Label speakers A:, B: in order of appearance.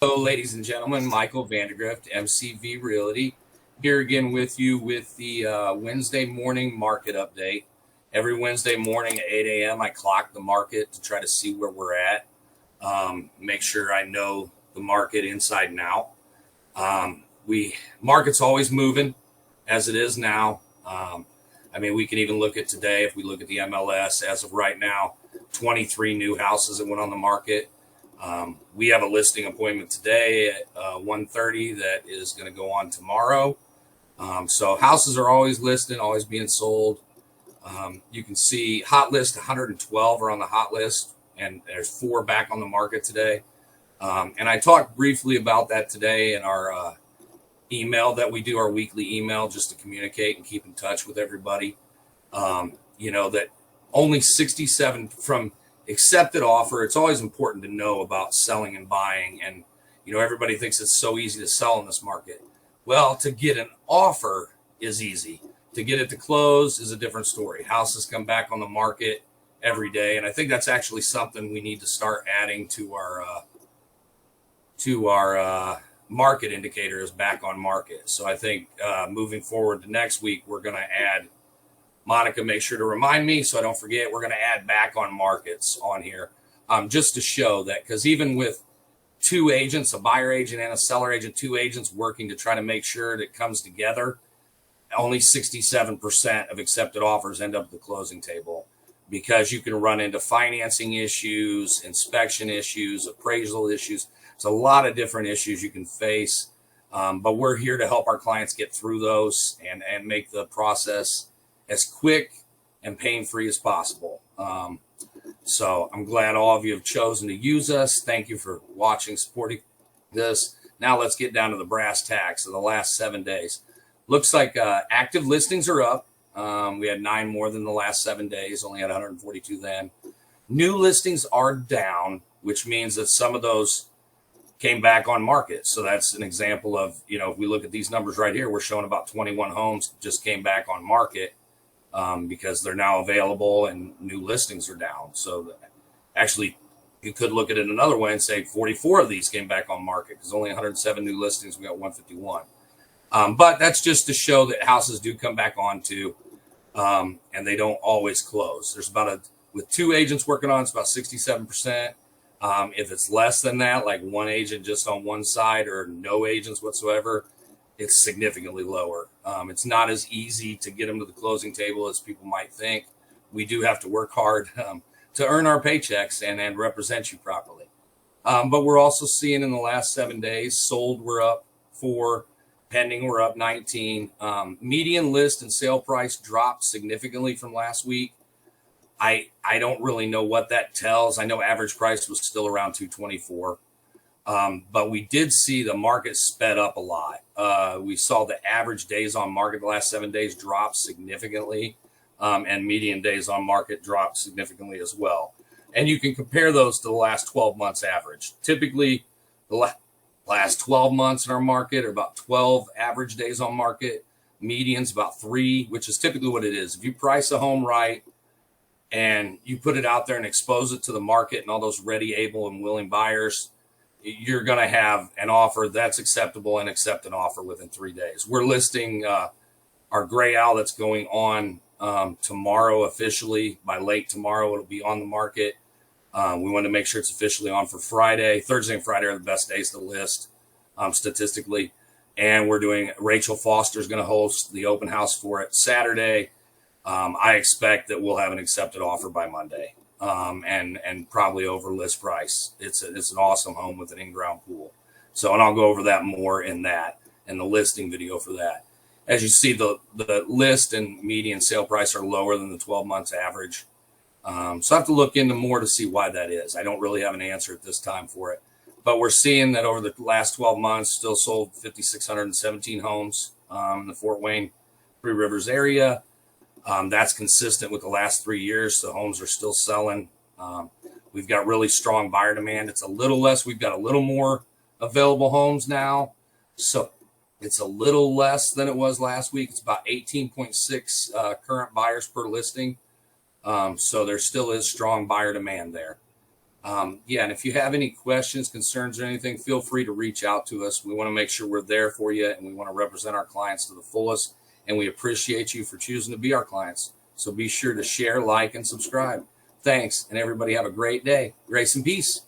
A: Hello, ladies and gentlemen. Michael Vandergrift, MCV Realty, here again with you with the Wednesday morning market update. Every Wednesday morning at 8 a.m., I clock the market to try to see where we're at, make sure I know the market inside and out. Market's always moving as it is now. We can even look at today. If we look at the MLS, as of right now, 23 new houses that went on the market. We have a listing appointment today at 1:30 that is going to go on tomorrow. So houses are always listed, always being sold. You can see hot list 112 are on the hot list, and there's 4 back on the market today. And I talked briefly about that today in our email that we do, our weekly email, just to communicate and keep in touch with everybody. That only 67 from accepted offer. It's always important to know about selling and buying. And, everybody thinks it's so easy to sell in this market. Well, to get an offer is easy. To get it to close is a different story. Houses come back on the market every day. And I think that's actually something we need to start adding to our market indicators back on market. So I think moving forward to next week, we're going to add, Monica, make sure to remind me so I don't forget, we're going to add back on markets on here just to show that, because even with 2 agents, a buyer agent and a seller agent, 2 agents working to try to make sure that it comes together, only 67% of accepted offers end up at the closing table, because you can run into financing issues, inspection issues, appraisal issues. It's a lot of different issues you can face, but we're here to help our clients get through those and make the process as quick and pain-free as possible. So I'm glad all of you have chosen to use us. Thank you for watching, supporting this. Now let's get down to the brass tacks of the last 7 days. Looks like active listings are up. We had 9 more than the last 7 days, only had 142 then. New listings are down, which means that some of those came back on market. So that's an example of, if we look at these numbers right here, we're showing about 21 homes just came back on market because they're now available and new listings are down. So actually, you could look at it another way and say 44 of these came back on market because only 107 new listings. We got 151. But that's just to show that houses do come back on too, and they don't always close. There's with 2 agents working on, it's about 67%. If it's less than that, like 1 agent just on one side or no agents whatsoever, it's significantly lower. It's not as easy to get them to the closing table as people might think. We do have to work hard to earn our paychecks and represent you properly. But we're also seeing in the last 7 days, sold we're up 4, pending we're up 19. Median list and sale price dropped significantly from last week. I don't really know what that tells. I know average price was still around 224. But we did see the market sped up a lot. We saw the average days on market the last 7 days drop significantly, and median days on market drop significantly as well. And you can compare those to the last 12 months average. Typically, the last 12 months in our market are about 12 average days on market. Median's about 3, which is typically what it is. If you price a home right and you put it out there and expose it to the market and all those ready, able, and willing buyers, you're going to have an offer that's acceptable and accept an offer within 3 days. We're listing our Gray Owl that's going on tomorrow officially. By late tomorrow, it'll be on the market. We want to make sure it's officially on for Friday. Thursday and Friday are the best days to list statistically. And we're doing, Rachel Foster is going to host the open house for it Saturday. I expect that we'll have an accepted offer by Monday. And probably over list price. It's an awesome home with an in-ground pool. So, and I'll go over that more in the listing video for that. As you see, the list and median sale price are lower than the 12 months average. So I have to look into more to see why that is. I don't really have an answer at this time for it, but we're seeing that over the last 12 months, still sold 5,617 homes in the Fort Wayne, 3Rivers area. That's consistent with the last 3 years. So homes are still selling. We've got really strong buyer demand. It's a little less. We've got a little more available homes now. So it's a little less than it was last week. It's about 18.6 current buyers per listing. So there still is strong buyer demand there. Yeah, and if you have any questions, concerns, or anything, feel free to reach out to us. We want to make sure we're there for you, and we want to represent our clients to the fullest. And we appreciate you for choosing to be our clients. So be sure to share, like, and subscribe. Thanks, and everybody have a great day. Grace and peace.